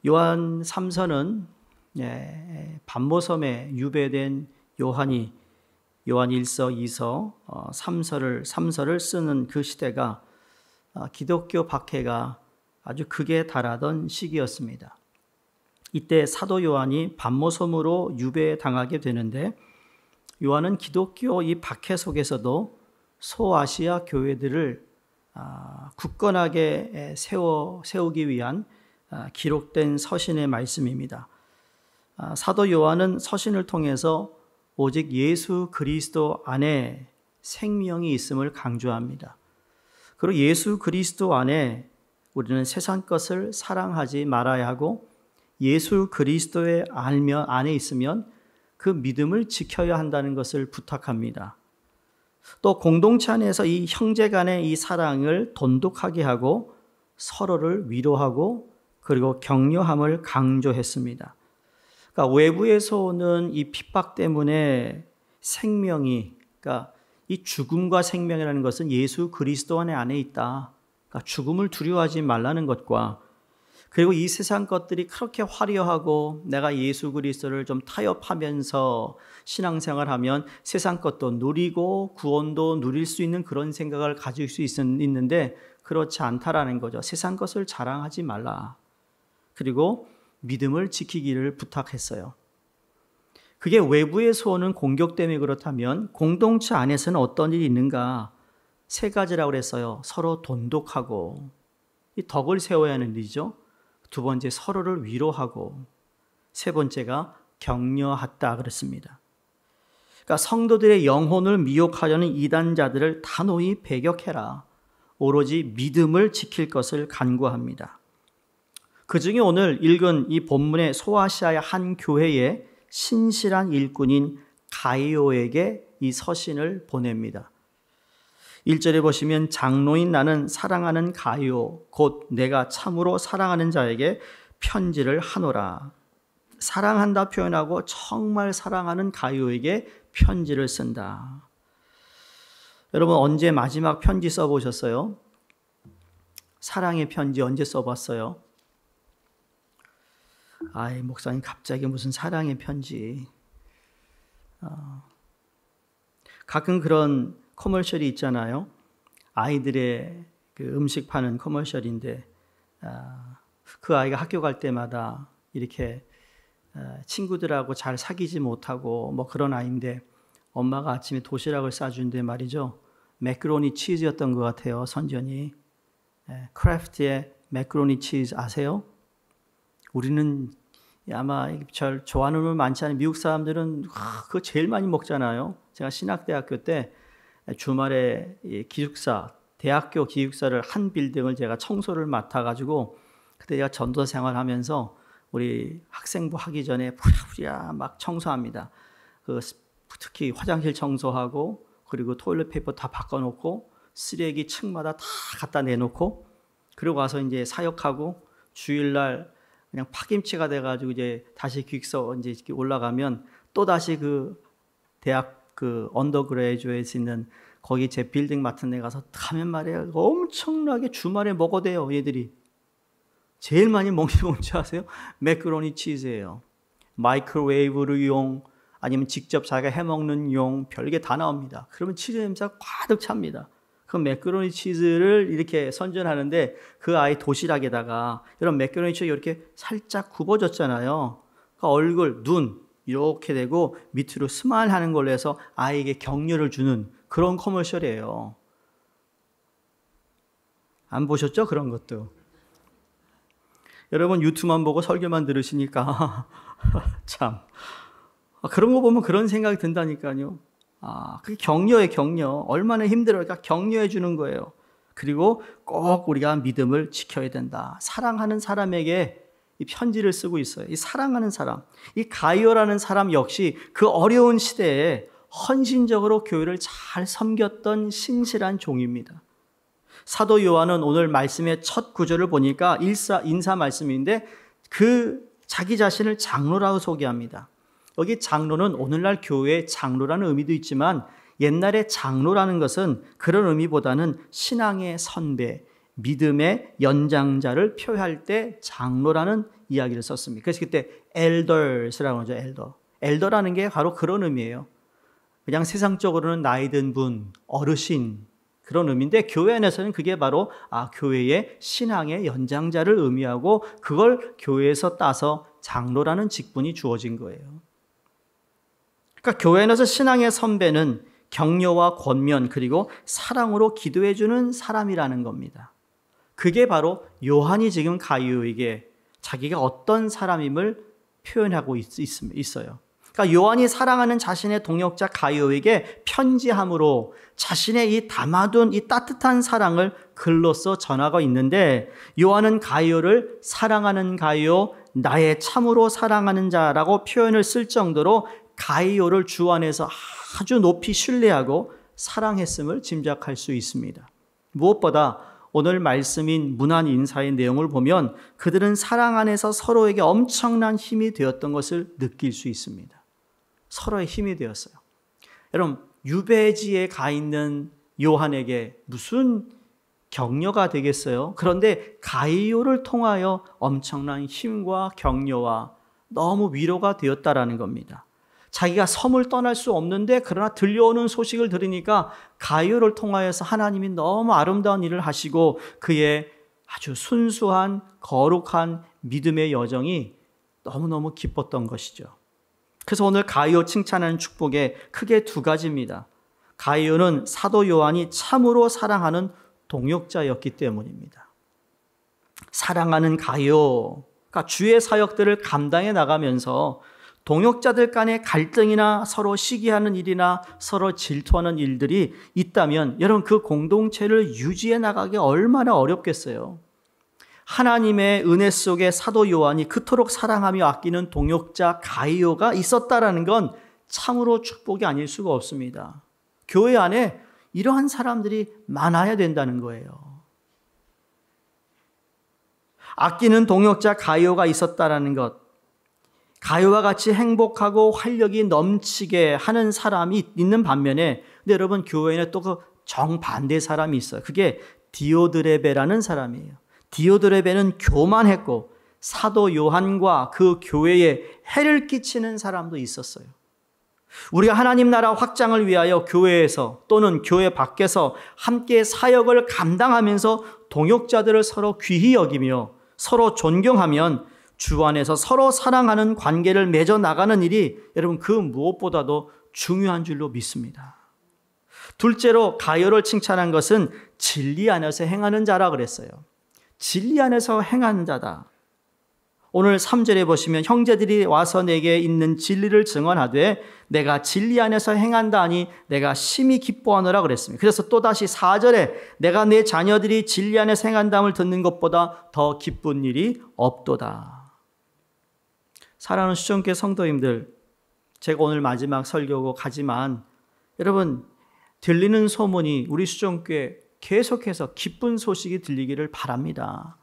요한 3서는 반모섬에 유배된 요한이 요한 1서, 2서, 3서를 쓰는 그 시대가 기독교 박해가 아주 극에 달하던 시기였습니다. 이때 사도 요한이 반모섬으로 유배당하게 되는데, 요한은 기독교 이 박해 속에서도 소아시아 교회들을 굳건하게 세우기 위한 기록된 서신의 말씀입니다. 사도 요한은 서신을 통해서 오직 예수 그리스도 안에 생명이 있음을 강조합니다. 그리고 예수 그리스도 안에 우리는 세상 것을 사랑하지 말아야 하고, 예수 그리스도의 안에 있으면 그 믿음을 지켜야 한다는 것을 부탁합니다. 또 공동체 안에서 이 형제 간의 이 사랑을 돈독하게 하고 서로를 위로하고 그리고 격려함을 강조했습니다. 그러니까 외부에서 오는 이 핍박 때문에 생명이, 그러니까 이 죽음과 생명이라는 것은 예수 그리스도 안에 있다. 그러니까 죽음을 두려워하지 말라는 것과, 그리고 이 세상 것들이 그렇게 화려하고 내가 예수 그리스도를 좀 타협하면서 신앙생활하면 세상 것도 누리고 구원도 누릴 수 있는 그런 생각을 가질 수 있는데 그렇지 않다라는 거죠. 세상 것을 자랑하지 말라. 그리고 믿음을 지키기를 부탁했어요. 그게 외부에서 오는 공격 때문에 그렇다면 공동체 안에서는 어떤 일이 있는가? 3가지라고 그랬어요. 서로 돈독하고, 이 덕을 세워야 하는 일이죠. 2번째, 서로를 위로하고, 3번째가 격려하다 그랬습니다. 그러니까 성도들의 영혼을 미혹하려는 이단자들을 단호히 배격해라. 오로지 믿음을 지킬 것을 간구합니다. 그 중에 오늘 읽은 이 본문의 소아시아의 한 교회의 신실한 일꾼인 가이오에게 이 서신을 보냅니다. 1절에 보시면 장로인 나는 사랑하는 가이오 곧 내가 참으로 사랑하는 자에게 편지를 하노라. 사랑한다 표현하고 정말 사랑하는 가이오에게 편지를 쓴다. 여러분, 언제 마지막 편지 써보셨어요? 사랑의 편지 언제 써봤어요? 아이, 목사님 갑자기 무슨 사랑의 편지. 가끔 그런 커머셜이 있잖아요. 아이들의 그 음식 파는 커머셜인데, 그 아이가 학교 갈 때마다 이렇게 친구들하고 잘 사귀지 못하고 뭐 그런 아이인데 엄마가 아침에 도시락을 싸주는데 말이죠. 매크로니 치즈였던 것 같아요. 선전이. 크래프트의 매크로니 치즈 아세요? 우리는 아마 잘 좋아하는 분 많지 않아요. 미국 사람들은 그거 제일 많이 먹잖아요. 제가 신학대학교 때 주말에 기숙사, 대학교 기숙사를 한 빌딩을 제가 청소를 맡아가지고, 그때 제가 전도 생활하면서 우리 학생부 하기 전에 부랴부랴 막 청소합니다. 특히 화장실 청소하고, 그리고 토일렛 페이퍼 다 바꿔놓고, 쓰레기 층마다 다 갖다 내놓고, 그리고 와서 이제 사역하고, 주일날 그냥 파김치가 돼가지고 이제 다시 기숙사 이제 올라가면 또 다시 그 대학 그 언더그레이주에이트 있는 거기 제 빌딩 맡은 데 가서 가면 말이에요. 엄청나게 주말에 먹어대요, 얘들이. 제일 많이 먹는 게 뭔지 아세요? 매크로니 치즈예요. 마이크로웨이브를 용, 아니면 직접 자기가 해먹는 용, 별게 다 나옵니다. 그러면 치즈 냄새가 가득 찹니다. 그 매크로니 치즈를 이렇게 선전하는데 그 아이 도시락에다가 이런 매크로니 치즈 이렇게 살짝 굽어졌잖아요. 그러니까 얼굴, 눈 이렇게 되고 밑으로 스마일하는 걸로 해서 아이에게 격려를 주는 그런 커머셜이에요. 안 보셨죠? 그런 것도. 여러분 유튜브만 보고 설교만 들으시니까 참 그런 거 보면 그런 생각이 든다니까요. 그게 격려예요, 격려. 얼마나 힘들어요. 격려해 주는 거예요. 그리고 꼭 우리가 믿음을 지켜야 된다. 사랑하는 사람에게 이 편지를 쓰고 있어요. 이 사랑하는 사람, 이 가이오라는 사람 역시 그 어려운 시대에 헌신적으로 교회를 잘 섬겼던 신실한 종입니다. 사도 요한은 오늘 말씀의 첫 구절을 보니까 인사 말씀인데 그 자기 자신을 장로라고 소개합니다. 여기 장로는 오늘날 교회의 장로라는 의미도 있지만 옛날에 장로라는 것은 그런 의미보다는 신앙의 선배, 믿음의 연장자를 표현할 때 장로라는 이야기를 썼습니다. 그래서 그때 elders라고 하죠. elder라는 게 바로 그런 의미예요. 그냥 세상적으로는 나이 든 분, 어르신 그런 의미인데 교회 안에서는 그게 바로 교회의 신앙의 연장자를 의미하고 그걸 교회에서 따서 장로라는 직분이 주어진 거예요. 그러니까 교회 안에서 신앙의 선배는 격려와 권면 그리고 사랑으로 기도해 주는 사람이라는 겁니다. 그게 바로 요한이 지금 가이오에게 자기가 어떤 사람임을 표현하고 있어요. 그러니까 요한이 사랑하는 자신의 동역자 가이오에게 편지함으로 자신의 이 담아둔 이 따뜻한 사랑을 글로써 전하고 있는데 요한은 가이오를 사랑하는 가이오, 나의 참으로 사랑하는 자라고 표현을 쓸 정도로 가이오를 주 안에서 아주 높이 신뢰하고 사랑했음을 짐작할 수 있습니다. 무엇보다 오늘 말씀인 문안 인사의 내용을 보면 그들은 사랑 안에서 서로에게 엄청난 힘이 되었던 것을 느낄 수 있습니다. 서로의 힘이 되었어요. 여러분, 유배지에 가 있는 요한에게 무슨 격려가 되겠어요? 그런데 가이오를 통하여 엄청난 힘과 격려와 너무 위로가 되었다라는 겁니다. 자기가 섬을 떠날 수 없는데 그러나 들려오는 소식을 들으니까 가이오를 통하여서 하나님이 너무 아름다운 일을 하시고 그의 아주 순수한 거룩한 믿음의 여정이 너무너무 기뻤던 것이죠. 그래서 오늘 가이오 칭찬하는 축복에 크게 두 가지입니다. 가이오는 사도 요한이 참으로 사랑하는 동역자였기 때문입니다. 사랑하는 가이오가 주의 사역들을 감당해 나가면서 동역자들 간의 갈등이나 서로 시기하는 일이나 서로 질투하는 일들이 있다면 여러분 그 공동체를 유지해 나가기 얼마나 어렵겠어요. 하나님의 은혜 속에 사도 요한이 그토록 사랑하며 아끼는 동역자 가이오가 있었다라는 건 참으로 축복이 아닐 수가 없습니다. 교회 안에 이러한 사람들이 많아야 된다는 거예요. 아끼는 동역자 가이오가 있었다라는 것, 가이오와 같이 행복하고 활력이 넘치게 하는 사람이 있는 반면에 근데 여러분 교회에는 또 그 정반대 사람이 있어요. 그게 디오드레베라는 사람이에요. 디오드레베는 교만했고 사도 요한과 그 교회에 해를 끼치는 사람도 있었어요. 우리가 하나님 나라 확장을 위하여 교회에서 또는 교회 밖에서 함께 사역을 감당하면서 동역자들을 서로 귀히 여기며 서로 존경하면 주 안에서 서로 사랑하는 관계를 맺어 나가는 일이 여러분 그 무엇보다도 중요한 줄로 믿습니다. 둘째로 가이오를 칭찬한 것은 진리 안에서 행하는 자라 그랬어요. 진리 안에서 행하는 자다. 오늘 3절에 보시면 형제들이 와서 내게 있는 진리를 증언하되 내가 진리 안에서 행한다 하니 내가 심히 기뻐하노라 그랬습니다. 그래서 또다시 4절에 내가 내 자녀들이 진리 안에서 행한다함을 듣는 것보다 더 기쁜 일이 없도다. 사랑하는 수정교회 성도님들, 제가 오늘 마지막 설교고 가지만 여러분 들리는 소문이 우리 수정교회 계속해서 기쁜 소식이 들리기를 바랍니다.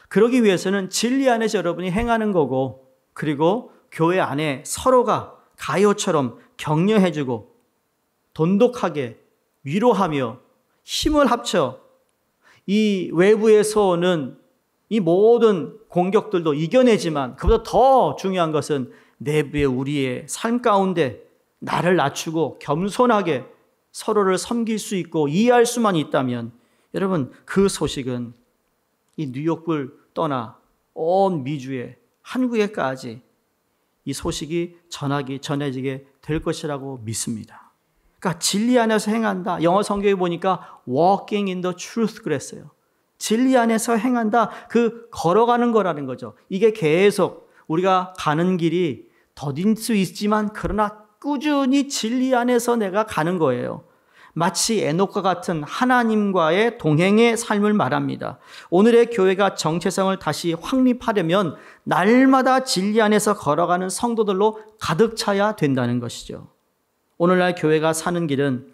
그러기 위해서는 진리 안에서 여러분이 행하는 거고 그리고 교회 안에 서로가 가이오처럼 격려해주고 돈독하게 위로하며 힘을 합쳐 이 외부에서 오는 이 모든 공격들도 이겨내지만 그보다 더 중요한 것은 내부의 우리의 삶 가운데 나를 낮추고 겸손하게 서로를 섬길 수 있고 이해할 수만 있다면 여러분 그 소식은 이 뉴욕을 떠나 온 미주에 한국에까지 이 소식이 전해지게 될 것이라고 믿습니다. 그러니까 진리 안에서 행한다. 영어 성경에 보니까 walking in the truth 그랬어요. 진리 안에서 행한다. 그 걸어가는 거라는 거죠. 이게 계속 우리가 가는 길이 더딘 수 있지만 그러나 꾸준히 진리 안에서 내가 가는 거예요. 마치 에녹과 같은 하나님과의 동행의 삶을 말합니다. 오늘의 교회가 정체성을 다시 확립하려면 날마다 진리 안에서 걸어가는 성도들로 가득 차야 된다는 것이죠. 오늘날 교회가 사는 길은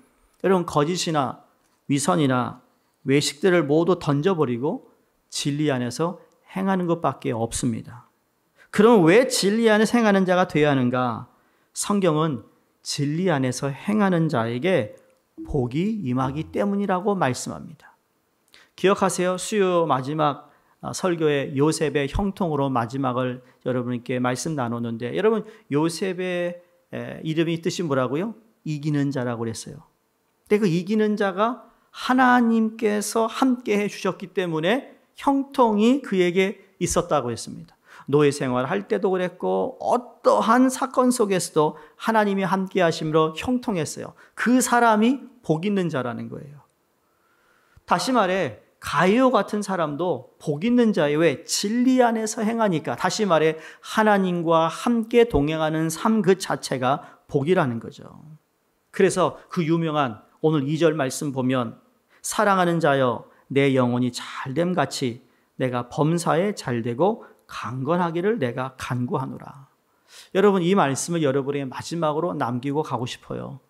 여러분 거짓이나 위선이나 외식들을 모두 던져버리고 진리 안에서 행하는 것밖에 없습니다. 그럼 왜 진리 안에서 행하는 자가 되어야 하는가? 성경은 진리 안에서 행하는 자에게 복이 임하기 때문이라고 말씀합니다. 기억하세요? 수요 마지막 설교의 요셉의 형통으로 마지막을 여러분께 말씀 나눴는데, 여러분 요셉의 이름이 뜻이 뭐라고요? 이기는 자라고 그랬어요. 근데 그 이기는 자가 하나님께서 함께 해주셨기 때문에 형통이 그에게 있었다고 했습니다. 노예 생활할 때도 그랬고 어떠한 사건 속에서도 하나님이 함께 하심으로 형통했어요. 그 사람이 복 있는 자라는 거예요. 다시 말해 가이오 같은 사람도 복 있는 자예요. 왜? 진리 안에서 행하니까. 다시 말해 하나님과 함께 동행하는 삶 그 자체가 복이라는 거죠. 그래서 그 유명한 오늘 2절 말씀 보면 사랑하는 자여 내 영혼이 잘됨 같이 내가 범사에 잘되고 강건하기를 내가 간구하노라. 여러분 이 말씀을 여러분의 마지막으로 남기고 가고 싶어요.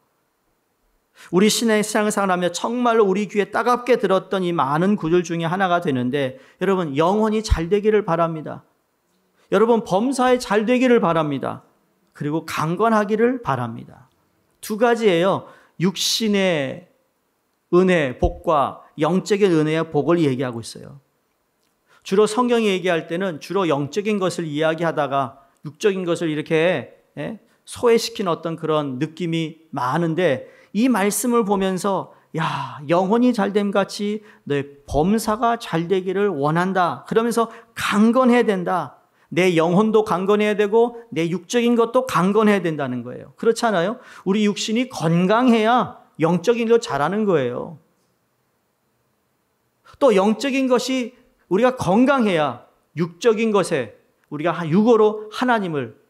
우리 신앙생활을 하며 정말로 우리 귀에 따갑게 들었던 이 많은 구절 중에 하나가 되는데, 여러분 영혼이 잘되기를 바랍니다. 여러분 범사에 잘되기를 바랍니다. 그리고 강건하기를 바랍니다. 두 가지예요. 육신의 은혜, 복과 영적인 은혜의 복을 얘기하고 있어요. 주로 성경이 얘기할 때는 주로 영적인 것을 이야기하다가 육적인 것을 이렇게 소외시킨 어떤 그런 느낌이 많은데, 이 말씀을 보면서 영혼이 잘됨 같이 내 범사가 잘되기를 원한다. 그러면서 강건해야 된다. 내 영혼도 강건해야 되고 내 육적인 것도 강건해야 된다는 거예요. 그렇잖아요? 우리 육신이 건강해야 영적인 걸 잘하는 거예요. 또 영적인 것이 우리가 건강해야 육적인 것에 우리가 육으로 하나님을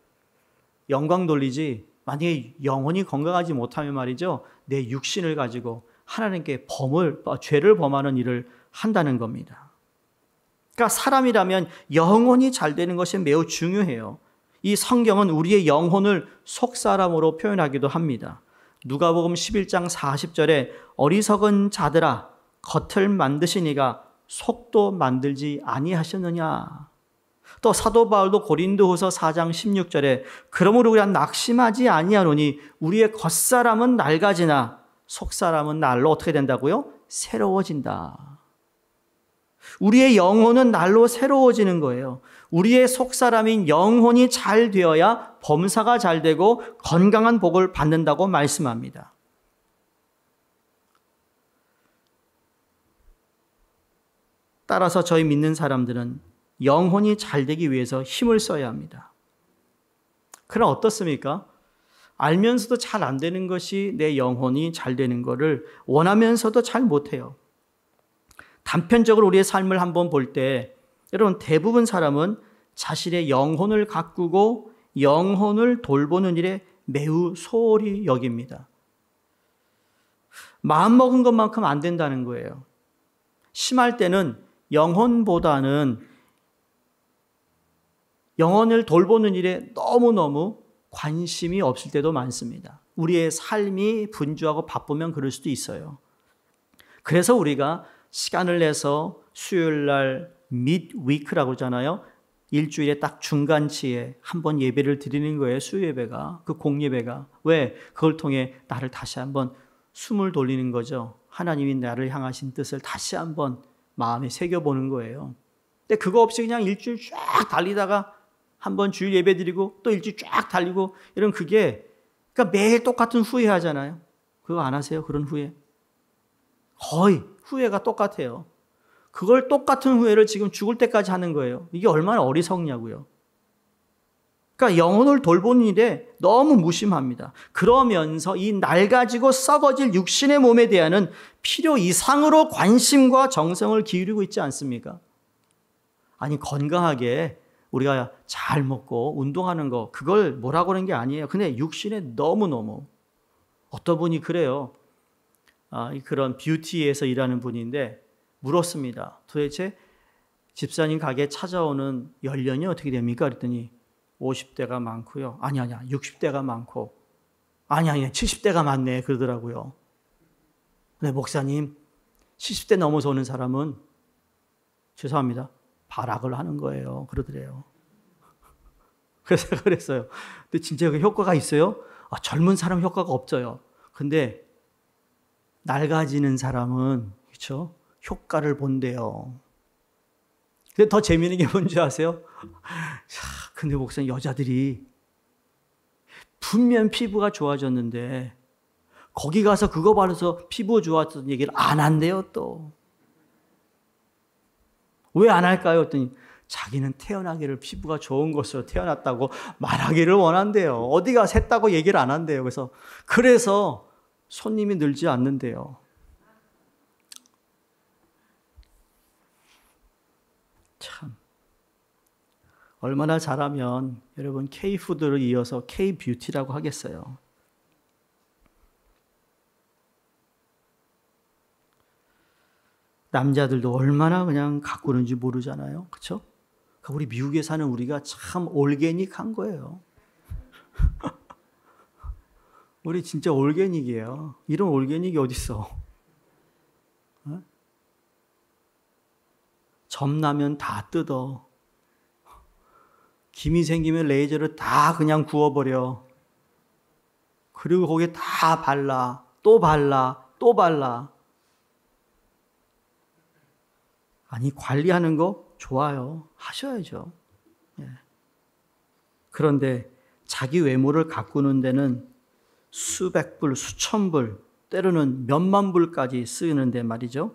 영광 돌리지, 만약에 영혼이 건강하지 못하면 말이죠, 내 육신을 가지고 하나님께 죄를 범하는 일을 한다는 겁니다. 그러니까 사람이라면 영혼이 잘 되는 것이 매우 중요해요. 이 성경은 우리의 영혼을 속사람으로 표현하기도 합니다. 누가복음 11장 40절에 어리석은 자들아 겉을 만드시니가 속도 만들지 아니하셨느냐. 또 사도 바울도 고린도후서 4장 16절에 그러므로 우리가 낙심하지 아니하노니 우리의 겉사람은 낡아지나 속사람은 날로 어떻게 된다고요? 새로워진다. 우리의 영혼은 날로 새로워지는 거예요. 우리의 속사람인 영혼이 잘 되어야 범사가 잘 되고 건강한 복을 받는다고 말씀합니다. 따라서 저희 믿는 사람들은 영혼이 잘 되기 위해서 힘을 써야 합니다. 그럼 어떻습니까? 알면서도 잘 안 되는 것이 내 영혼이 잘 되는 것을 원하면서도 잘 못해요. 단편적으로 우리의 삶을 한번 볼 때 여러분 대부분 사람은 자신의 영혼을 가꾸고 영혼을 돌보는 일에 매우 소홀히 여깁니다. 마음먹은 것만큼 안 된다는 거예요. 심할 때는 영혼보다는 영혼을 돌보는 일에 너무너무 관심이 없을 때도 많습니다. 우리의 삶이 분주하고 바쁘면 그럴 수도 있어요. 그래서 우리가 시간을 내서 수요일 날 midweek라고 하잖아요. 일주일에 딱 중간치에 한번 예배를 드리는 거예요. 수요 예배가, 그 공예배가. 왜? 그걸 통해 나를 다시 한번 숨을 돌리는 거죠. 하나님이 나를 향하신 뜻을 다시 한번 마음에 새겨보는 거예요. 근데 그거 없이 그냥 일주일 쫙 달리다가 한번 주일 예배 드리고 또 일주일 쫙 달리고 이런 그게, 그러니까 매일 똑같은 후회 하잖아요. 그거 안 하세요? 그런 후회? 거의 후회가 똑같아요. 그걸 똑같은 후회를 지금 죽을 때까지 하는 거예요. 이게 얼마나 어리석냐고요. 그러니까 영혼을 돌보는 일에 너무 무심합니다. 그러면서 이 낡아지고 썩어질 육신의 몸에 대한 필요 이상으로 관심과 정성을 기울이고 있지 않습니까? 아니 건강하게 우리가 잘 먹고 운동하는 거 그걸 뭐라고 하는 게 아니에요. 근데 육신에 너무너무, 어떤 분이 그래요. 그런 뷰티에서 일하는 분인데 물었습니다. 도대체 집사님 가게에 찾아오는 연령이 어떻게 됩니까? 그랬더니 50대가 많고요. 아니야 60대가 많고 아니야 70대가 많네 그러더라고요. 근데 목사님 70대 넘어서 오는 사람은 죄송합니다. 발악을 하는 거예요. 그러더래요. 그래서 그랬어요. 근데 진짜 그 효과가 있어요? 젊은 사람 효과가 없어요. 근데 낡아지는 사람은, 그렇죠? 효과를 본대요. 근데 더 재미있는 게 뭔지 아세요? 근데 목사님, 여자들이 분명 피부가 좋아졌는데 거기 가서 그거 바르서 피부 좋아졌던 얘기를 안 한대요. 또 왜 안 할까요? 했더니 자기는 태어나기를 피부가 좋은 것으로 태어났다고 말하기를 원한대요. 어디가 샜다고 얘기를 안 한대요. 그래서 손님이 늘지 않는데요. 참, 얼마나 잘하면 여러분 K푸드를 이어서 K뷰티라고 하겠어요. 남자들도 얼마나 그냥 가꾸는지 모르잖아요. 그렇죠? 우리 미국에 사는 우리가 참 올게닉한 거예요. 우리 진짜 올게닉이에요. 이런 올게닉이 어딨어? 어? 점나면 다 뜯어. 김이 생기면 레이저를 다 그냥 구워버려. 그리고 거기에 다 발라. 또 발라. 또 발라. 아니, 관리하는 거 좋아요. 하셔야죠. 예. 그런데 자기 외모를 가꾸는 데는 수백 불, 수천 불, 때로는 몇만 불까지 쓰이는데 말이죠.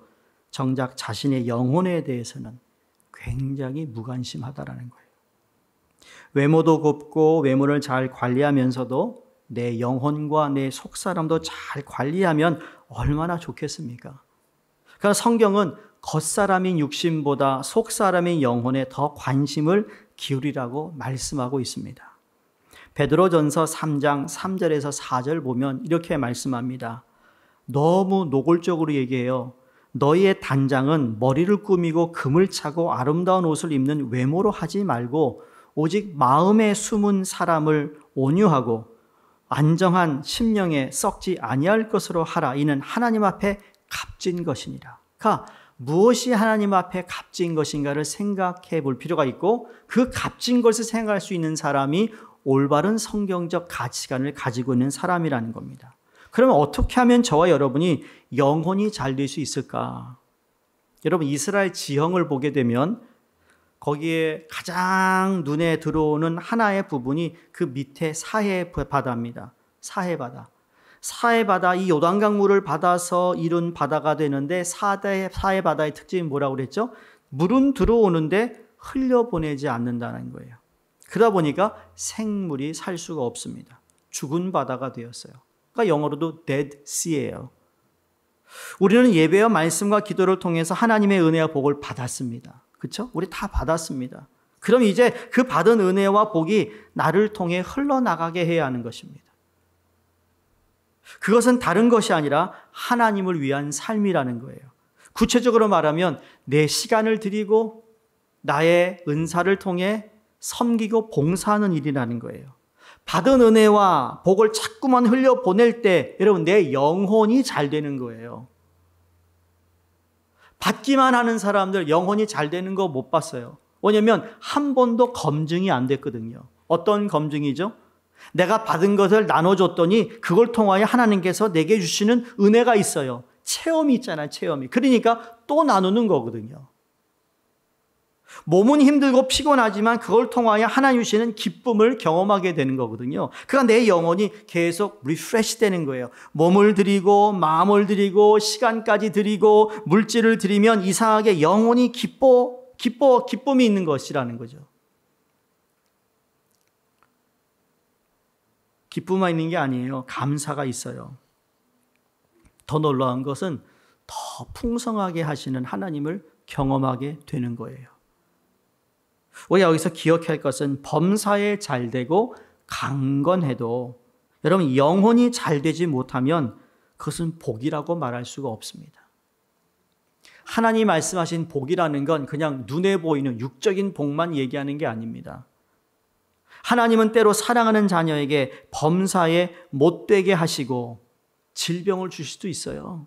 정작 자신의 영혼에 대해서는 굉장히 무관심하다라는 거예요. 외모도 곱고 외모를 잘 관리하면서도 내 영혼과 내 속사람도 잘 관리하면 얼마나 좋겠습니까? 그러니까 성경은 겉사람인 육신보다 속사람인 영혼에 더 관심을 기울이라고 말씀하고 있습니다. 베드로전서 3장 3절에서 4절 보면 이렇게 말씀합니다. 너무 노골적으로 얘기해요. 너희의 단장은 머리를 꾸미고 금을 차고 아름다운 옷을 입는 외모로 하지 말고 오직 마음에 숨은 사람을 온유하고 안정한 심령에 썩지 아니할 것으로 하라. 이는 하나님 앞에 값진 것이니라. 그러니까 무엇이 하나님 앞에 값진 것인가를 생각해 볼 필요가 있고 그 값진 것을 생각할 수 있는 사람이 올바른 성경적 가치관을 가지고 있는 사람이라는 겁니다. 그러면 어떻게 하면 저와 여러분이 영혼이 잘 될 수 있을까? 여러분, 이스라엘 지형을 보게 되면 거기에 가장 눈에 들어오는 하나의 부분이 그 밑에 사해 바다입니다. 사해 바다. 사해 바다, 이 요단강물을 받아서 이룬 바다가 되는데 사해 바다의 특징이 뭐라고 그랬죠? 물은 들어오는데 흘려보내지 않는다는 거예요. 그러다 보니까 생물이 살 수가 없습니다. 죽은 바다가 되었어요. 그러니까 영어로도 Dead Sea예요. 우리는 예배와 말씀과 기도를 통해서 하나님의 은혜와 복을 받았습니다. 그렇죠? 우리 다 받았습니다. 그럼 이제 그 받은 은혜와 복이 나를 통해 흘러나가게 해야 하는 것입니다. 그것은 다른 것이 아니라 하나님을 위한 삶이라는 거예요. 구체적으로 말하면 내 시간을 드리고 나의 은사를 통해 섬기고 봉사하는 일이라는 거예요. 받은 은혜와 복을 자꾸만 흘려보낼 때 여러분 내 영혼이 잘 되는 거예요. 받기만 하는 사람들 영혼이 잘 되는 거 못 봤어요. 왜냐하면 한 번도 검증이 안 됐거든요. 어떤 검증이죠? 내가 받은 것을 나눠줬더니 그걸 통하여 하나님께서 내게 주시는 은혜가 있어요. 체험이 있잖아요. 체험이. 그러니까 또 나누는 거거든요. 몸은 힘들고 피곤하지만 그걸 통하여 하나님 주시는 기쁨을 경험하게 되는 거거든요. 그러니까 내 영혼이 계속 리프레시 되는 거예요. 몸을 드리고 마음을 드리고 시간까지 드리고 물질을 드리면 이상하게 영혼이 기쁨이 있는 것이라는 거죠. 기쁨만 있는 게 아니에요. 감사가 있어요. 더 놀라운 것은 더 풍성하게 하시는 하나님을 경험하게 되는 거예요. 우리가 여기서 기억할 것은 범사에 잘 되고 강건해도 여러분 영혼이 잘 되지 못하면 그것은 복이라고 말할 수가 없습니다. 하나님 말씀하신 복이라는 건 그냥 눈에 보이는 육적인 복만 얘기하는 게 아닙니다. 하나님은 때로 사랑하는 자녀에게 범사에 못되게 하시고 질병을 주실 수도 있어요.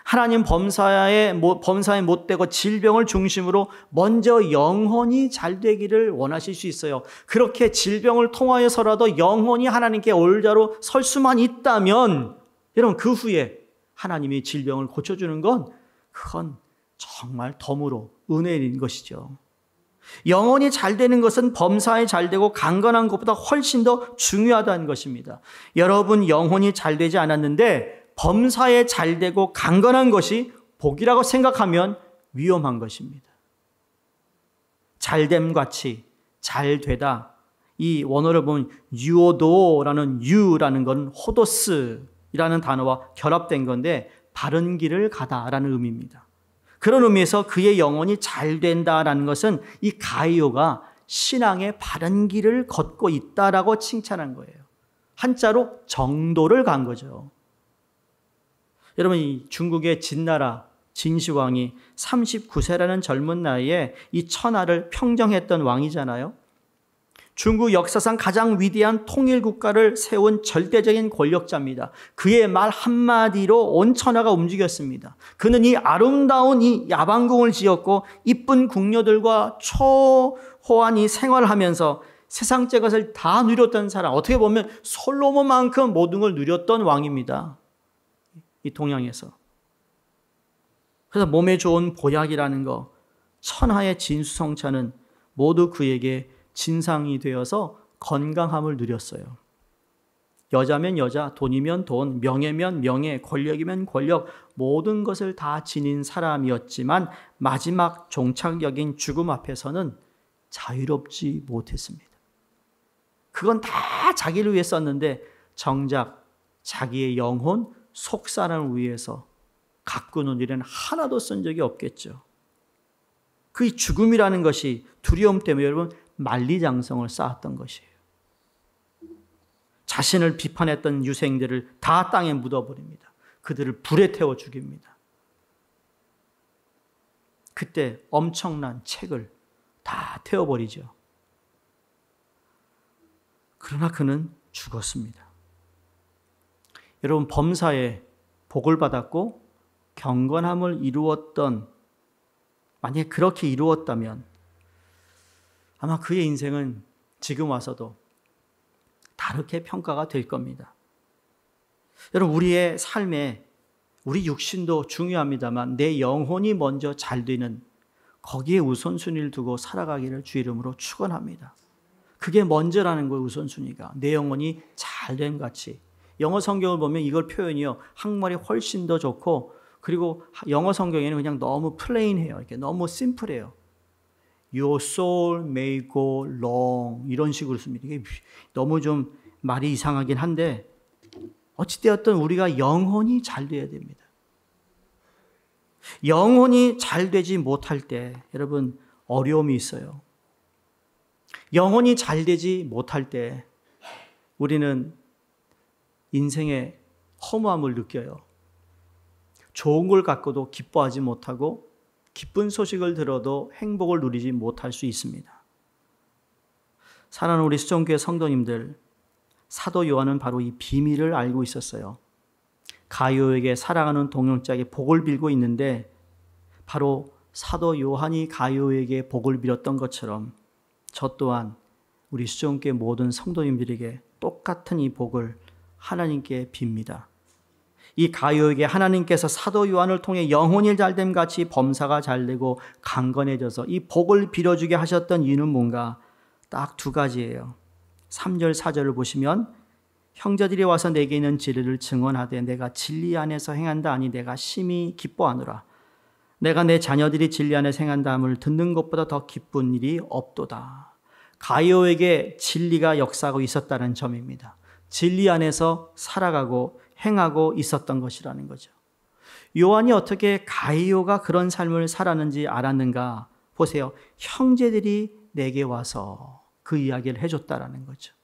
하나님 범사에 못되고 질병을 중심으로 먼저 영혼이 잘 되기를 원하실 수 있어요. 그렇게 질병을 통하여서라도 영혼이 하나님께 올자로 설 수만 있다면 여러분 그 후에 하나님이 질병을 고쳐주는 건 그건 정말 덤으로 은혜인 것이죠. 영혼이 잘 되는 것은 범사에 잘 되고 강건한 것보다 훨씬 더 중요하다는 것입니다. 여러분 영혼이 잘 되지 않았는데 범사에 잘 되고 강건한 것이 복이라고 생각하면 위험한 것입니다. 잘됨 같이 잘 되다. 이 원어를 보면 유오도라는 유라는 건 호도스라는 단어와 결합된 건데 바른 길을 가다라는 의미입니다. 그런 의미에서 그의 영혼이 잘 된다라는 것은 이 가이오가 신앙의 바른 길을 걷고 있다라고 칭찬한 거예요. 한자로 정도를 간 거죠. 여러분 이 중국의 진나라 진시황이 39세라는 젊은 나이에 이 천하를 평정했던 왕이잖아요. 중국 역사상 가장 위대한 통일 국가를 세운 절대적인 권력자입니다. 그의 말 한마디로 온 천하가 움직였습니다. 그는 이 아름다운 이 야방궁을 지었고 이쁜 궁녀들과 초호한 이 생활을 하면서 세상적 것을 다 누렸던 사람, 어떻게 보면 솔로몬만큼 모든 걸 누렸던 왕입니다. 이 동양에서. 그래서 몸에 좋은 보약이라는 거, 천하의 진수성찬은 모두 그에게 진상이 되어서 건강함을 누렸어요. 여자면 여자, 돈이면 돈, 명예면 명예, 권력이면 권력, 모든 것을 다 지닌 사람이었지만 마지막 종착역인 죽음 앞에서는 자유롭지 못했습니다. 그건 다 자기를 위해 썼는데 정작 자기의 영혼, 속사람을 위해서 가꾸는 일은 하나도 쓴 적이 없겠죠. 그 죽음이라는 것이 두려움 때문에 여러분 만리장성을 쌓았던 것이에요. 자신을 비판했던 유생들을 다 땅에 묻어버립니다. 그들을 불에 태워 죽입니다. 그때 엄청난 책을 다 태워버리죠. 그러나 그는 죽었습니다. 여러분 범사에 복을 받았고 경건함을 이루었던, 만약에 그렇게 이루었다면 아마 그의 인생은 지금 와서도 다르게 평가가 될 겁니다. 여러분 우리의 삶에 우리 육신도 중요합니다만 내 영혼이 먼저 잘 되는 거기에 우선순위를 두고 살아가기를 주 이름으로 축원합니다. 그게 먼저라는 거예요. 우선순위가 내 영혼이 잘됨 같이. 영어 성경을 보면 이걸 표현이요 한국말이 훨씬 더 좋고, 그리고 영어 성경에는 그냥 너무 플레인해요. 이렇게 너무 심플해요. Your soul may go long 이런 식으로 씁니다. 이게 너무 좀 말이 이상하긴 한데 어찌되었든 우리가 영혼이 잘 돼야 됩니다. 영혼이 잘 되지 못할 때 여러분 어려움이 있어요. 영혼이 잘 되지 못할 때 우리는 인생의 허무함을 느껴요. 좋은 걸 갖고도 기뻐하지 못하고 기쁜 소식을 들어도 행복을 누리지 못할 수 있습니다. 사랑하는 우리 수정교회 성도님들, 사도 요한은 바로 이 비밀을 알고 있었어요. 가이오에게 사랑하는 동역자에게 복을 빌고 있는데 바로 사도 요한이 가이오에게 복을 빌었던 것처럼 저 또한 우리 수정교회 모든 성도님들에게 똑같은 이 복을 하나님께 빕니다. 이 가이오에게 하나님께서 사도 요한을 통해 영혼이 잘됨 같이 범사가 잘되고 강건해져서 이 복을 빌어주게 하셨던 이유는 뭔가 딱 두 가지예요. 3절 4절을 보시면 형제들이 와서 내게 있는 진리를 증언하되 내가 진리 안에서 행한다 하니 내가 심히 기뻐하노라. 내가 내 자녀들이 진리 안에서 행한다 함을 듣는 것보다 더 기쁜 일이 없도다. 가이오에게 진리가 역사하고 있었다는 점입니다. 진리 안에서 살아가고 행하고 있었던 것이라는 거죠. 요한이 어떻게 가이오가 그런 삶을 살았는지 알았는가? 보세요. 형제들이 내게 와서 그 이야기를 해줬다라는 거죠.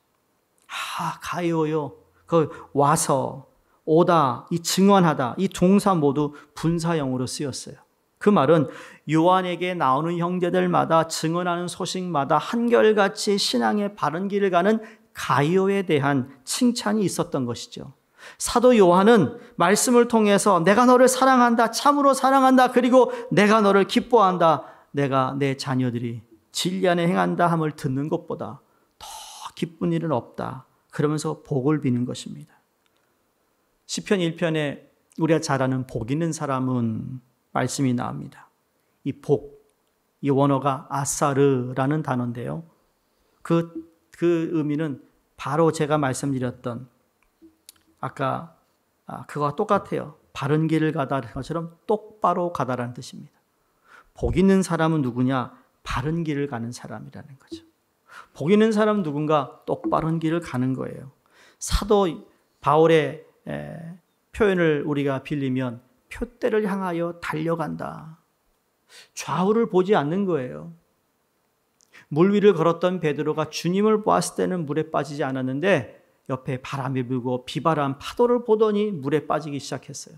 가이오요. 그 와서, 오다, 이 증언하다, 이 동사 모두 분사형으로 쓰였어요. 그 말은 요한에게 나오는 형제들마다 증언하는 소식마다 한결같이 신앙의 바른 길을 가는 가이오에 대한 칭찬이 있었던 것이죠. 사도 요한은 말씀을 통해서 내가 너를 사랑한다, 참으로 사랑한다, 그리고 내가 너를 기뻐한다, 내가 내 자녀들이 진리 안에 행한다 함을 듣는 것보다 더 기쁜 일은 없다, 그러면서 복을 비는 것입니다. 시편 1편에 우리가 잘 아는 복 있는 사람은 말씀이 나옵니다. 이 복, 이 원어가 아사르라는 단어인데요. 그 의미는 바로 제가 말씀드렸던 아까 그거와 똑같아요. 바른 길을 가다는 것처럼 똑바로 가다라는 뜻입니다. 복 있는 사람은 누구냐? 바른 길을 가는 사람이라는 거죠. 복 있는 사람은 누군가? 똑바른 길을 가는 거예요. 사도 바울의 표현을 우리가 빌리면 표대를 향하여 달려간다. 좌우를 보지 않는 거예요. 물 위를 걸었던 베드로가 주님을 보았을 때는 물에 빠지지 않았는데 옆에 바람이 불고 비바람 파도를 보더니 물에 빠지기 시작했어요.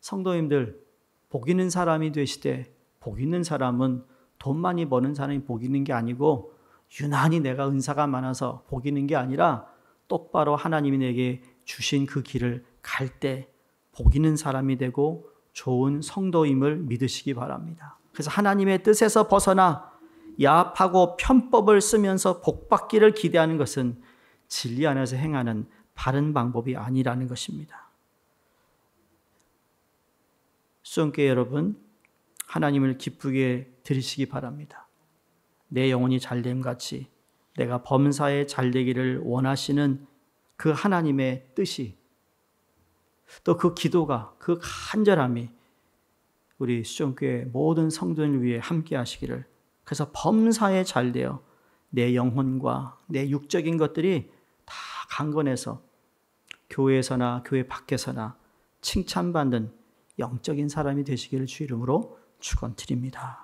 성도님들, 복 있는 사람이 되시되 복 있는 사람은 돈 많이 버는 사람이 복 있는 게 아니고 유난히 내가 은사가 많아서 복 있는 게 아니라 똑바로 하나님이 내게 주신 그 길을 갈 때 복 있는 사람이 되고 좋은 성도임을 믿으시기 바랍니다. 그래서 하나님의 뜻에서 벗어나 야합하고 편법을 쓰면서 복받기를 기대하는 것은 진리 안에서 행하는 바른 방법이 아니라는 것입니다. 수종교회 여러분, 하나님을 기쁘게 드리시기 바랍니다. 내 영혼이 잘됨 같이 내가 범사에 잘되기를 원하시는 그 하나님의 뜻이 또 그 기도가 그 간절함이 우리 수종교회 모든 성도를 위해 함께 하시기를, 그래서 범사에 잘되어 내 영혼과 내 육적인 것들이 다 강건해서 교회에서나 교회 밖에서나 칭찬받는 영적인 사람이 되시기를 주 이름으로 축원드립니다.